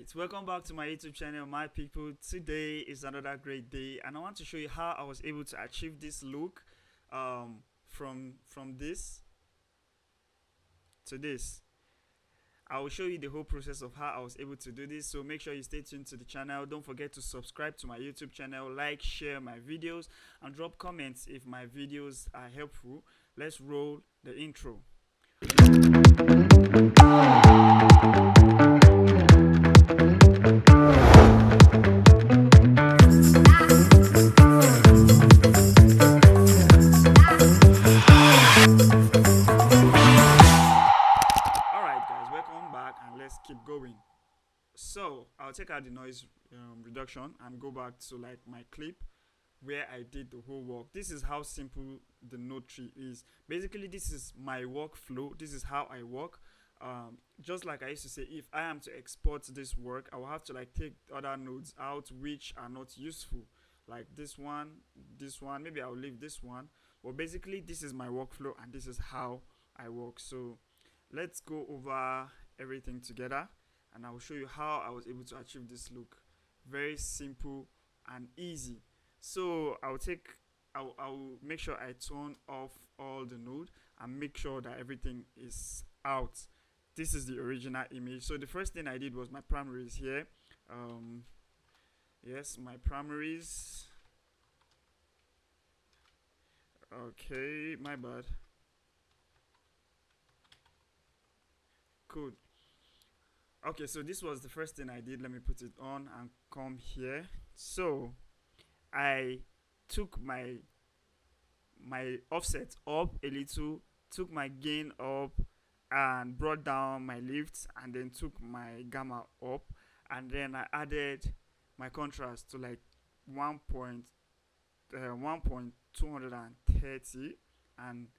Alright, welcome back to my YouTube channel, my people. Today is another great day, and I want to show you how I was able to achieve this look from this to this. I will show you the whole process of how I was able to do this, so make sure you stay tuned to the channel. Don't forget to subscribe to my YouTube channel, like, share my videos, and drop comments if my videos are helpful. Let's roll the intro. Keep going. So I'll take out the noise reduction and go back to like my clip where I did the whole work. This is how simple the node tree is. Basically, this is my workflow. This is how I work. Just like I used to say, if I am to export this work, I will have to like take other nodes out which are not useful, like this one. Maybe I'll leave this one, but basically this is my workflow and this is how I work. So let's go over everything together and I will show you how I was able to achieve this look. Very simple and easy. So I'll make sure I turn off all the node and make sure that everything is out. This is the original image. So the first thing I did was my primaries here. Yes, my primaries. Okay, my bad. Cool. Okay, so this was the first thing I did. Let me put it on and come here. So I took my offset up a little, took my gain up and brought down my lift, and then took my gamma up, and then I added my contrast to like 1.230, and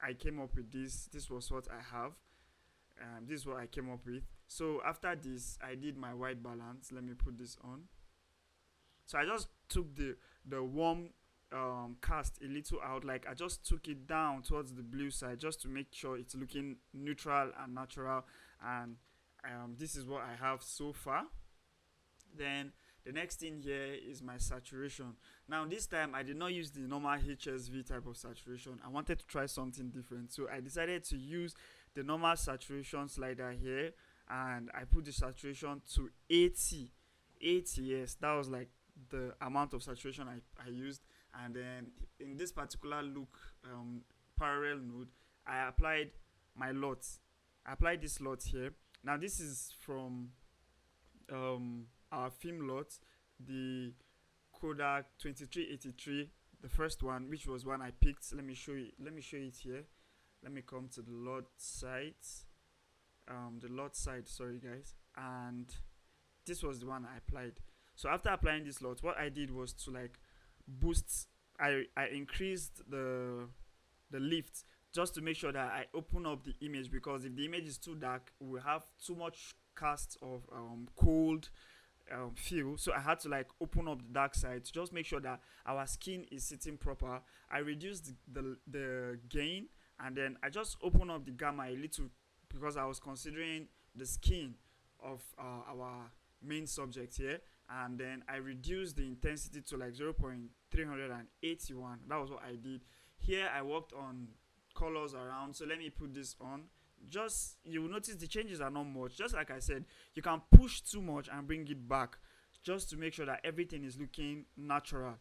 I came up with this. This was what I have. This is what I came up with. So after this, I did my white balance. Let me put this on. So I just took the warm cast a little out, like I just took it down towards the blue side just to make sure it's looking neutral and natural. And this is what I have so far. Then the next thing here is my saturation. Now this time I did not use the normal HSV type of saturation. I wanted to try something different, so I decided to use the normal saturation slider here, and I put the saturation to 80. Yes, that was like the amount of saturation I used. And then in this particular look parallel node, I applied my lot. I applied this lot here. Now this is from our film lot, the Kodak 2383, the first one, which was one I picked. Let me show it here. Let me come to the lot side. Sorry guys. And this was the one I applied. So after applying this lot, what I did was to like boost. I increased the lift just to make sure that I open up the image, because if the image is too dark, we will have too much cast of cold feel. So I had to like open up the dark side to just make sure that our skin is sitting proper. I reduced the gain, and then I just opened up the gamma a little because I was considering the skin of our main subject here. And then I reduced the intensity to like 0.381. That was what I did. Here I worked on colors around. So let me put this on. Just, you will notice the changes are not much. Just like I said, you can push too much and bring it back just to make sure that everything is looking natural.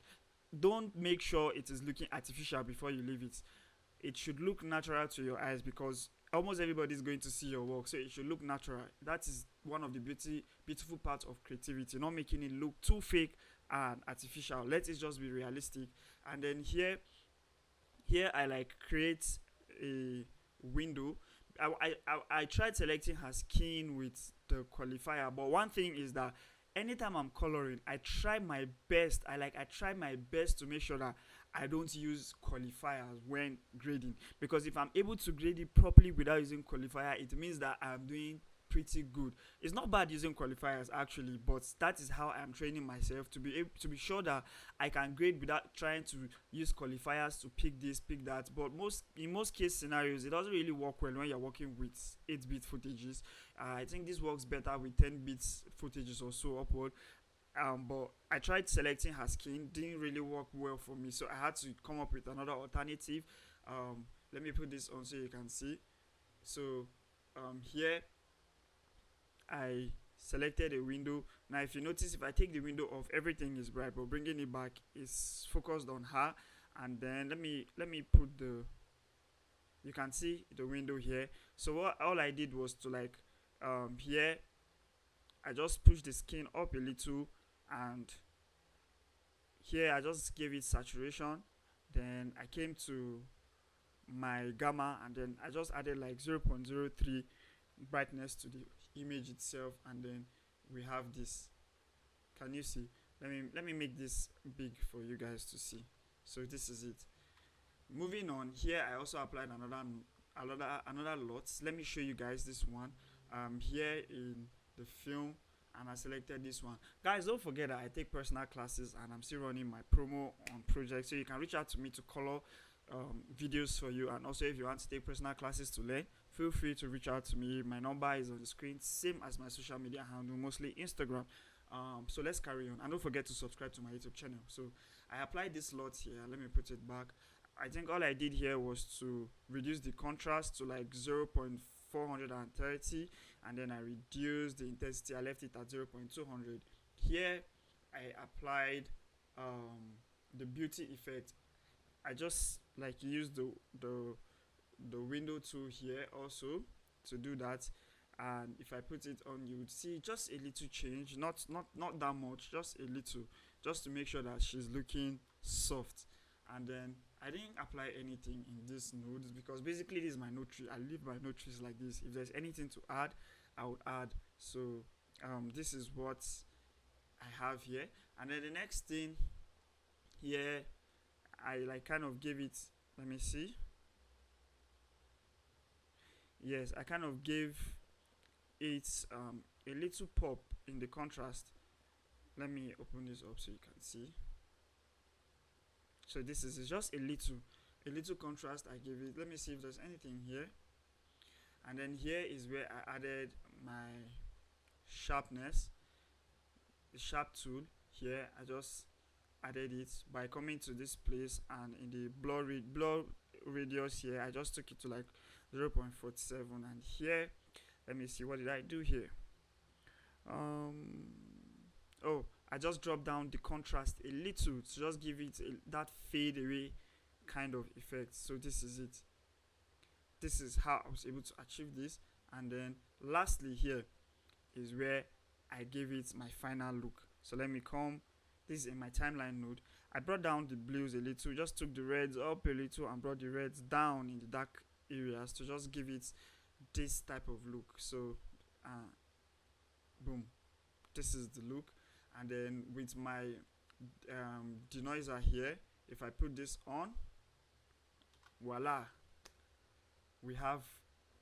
Don't make sure it is looking artificial before you leave it. It should look natural to your eyes, because almost everybody is going to see your work, so it should look natural. That is one of the beautiful parts of creativity, not making it look too fake and artificial. Let it just be realistic. And then here I like create a window. I tried selecting her skin with the qualifier, but one thing is that anytime I'm coloring, I try my best to make sure that I don't use qualifiers when grading, because if I'm able to grade it properly without using qualifier, it means that I'm doing pretty good. It's not bad using qualifiers actually, but that is how I'm training myself to be able to be sure that I can grade without trying to use qualifiers to pick this, pick that. But in most case scenarios, it doesn't really work well when you're working with 8-bit footages. I think this works better with 10-bit footages or so upward. But I tried selecting her skin, didn't really work well for me, so I had to come up with another alternative. Let me put this on so you can see. So here I selected a window. Now if you notice, if I take the window off, everything is bright, but bringing it back is focused on her. And then let me put the, you can see the window here. So all I did was to like here I just pushed the skin up a little, and here I just gave it saturation. Then I came to my gamma, and then I just added like 0.03 brightness to the image itself, and then we have this. Can you see? Let me make this big for you guys to see. So this is it. Moving on, here I also applied another lot. Let me show you guys this one. Here in the film, and I selected this one. Guys, don't forget that I take personal classes and I'm still running my promo on project, so you can reach out to me to color videos for you. And also if you want to take personal classes to learn, feel free to reach out to me. My number is on the screen, same as my social media handle, mostly Instagram. So let's carry on, and don't forget to subscribe to my YouTube channel. So I applied this lot here. Let me put it back. I think all I did here was to reduce the contrast to like 0.430, and then I reduced the intensity. I left it at 0.200. Here I applied the beauty effect. I just like used the window tool here also to do that. And if I put it on, you would see just a little change, not that much, just a little, just to make sure that she's looking soft. And then I didn't apply anything in this nodes because basically this is my node tree. I leave my node trees like this. If there's anything to add, I would add. So this is what I have here. And then the next thing here, I like kind of gave it, let me see. Yes, I kind of gave it a little pop in the contrast. Let me open this up so you can see. So this is just a little contrast I gave it. Let me see if there's anything here. And then here is where I added my sharpness, the sharp tool. Here I just added it by coming to this place, and in the blur radius here I just took it to like 0.47. and here, let me see, what did I do here? Oh, I just dropped down the contrast a little to just give it that fade away kind of effect. So this is it. This is how I was able to achieve this. And then lastly here is where I gave it my final look. So let me come, this is in my timeline node. I brought down the blues a little, just took the reds up a little and brought the reds down in the dark areas to just give it this type of look. So boom, this is the look. And then with my denoiser here, if I put this on, voila, we have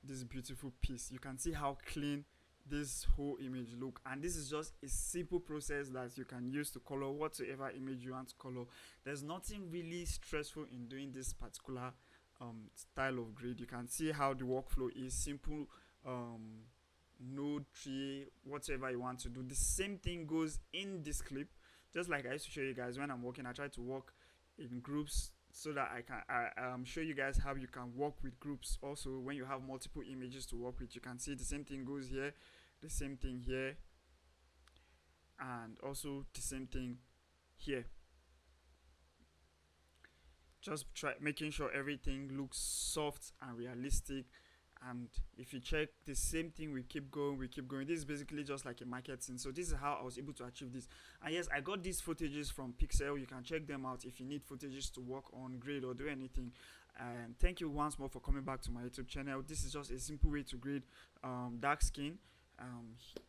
this beautiful piece. You can see how clean this whole image look, and this is just a simple process that you can use to color whatsoever image you want to color. There's nothing really stressful in doing this particular style of grade. You can see how the workflow is simple. Node tree, whatever you want to do. The same thing goes in this clip. Just like I used to show you guys when I'm working, I try to work in groups so that I can show you guys how you can work with groups. Also, when you have multiple images to work with, you can see the same thing goes here, the same thing here, and also the same thing here. Just try making sure everything looks soft and realistic. And if you check, the same thing, we keep going. This is basically just like a marketing. So this is how I was able to achieve this. And yes, I got these footages from Pixel. You can check them out if you need footages to work on, grade, or do anything. And thank you once more for coming back to my YouTube channel. This is just a simple way to grade dark skin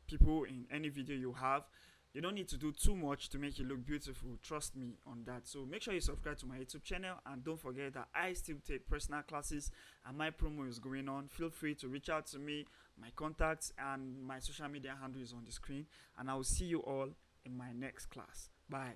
people in any video you have. You don't need to do too much to make it look beautiful. Trust me on that. So make sure you subscribe to my YouTube channel, and don't forget that I still take personal classes and my promo is going on. Feel free to reach out to me. My contacts and my social media handle is on the screen, and I will see you all in my next class. Bye.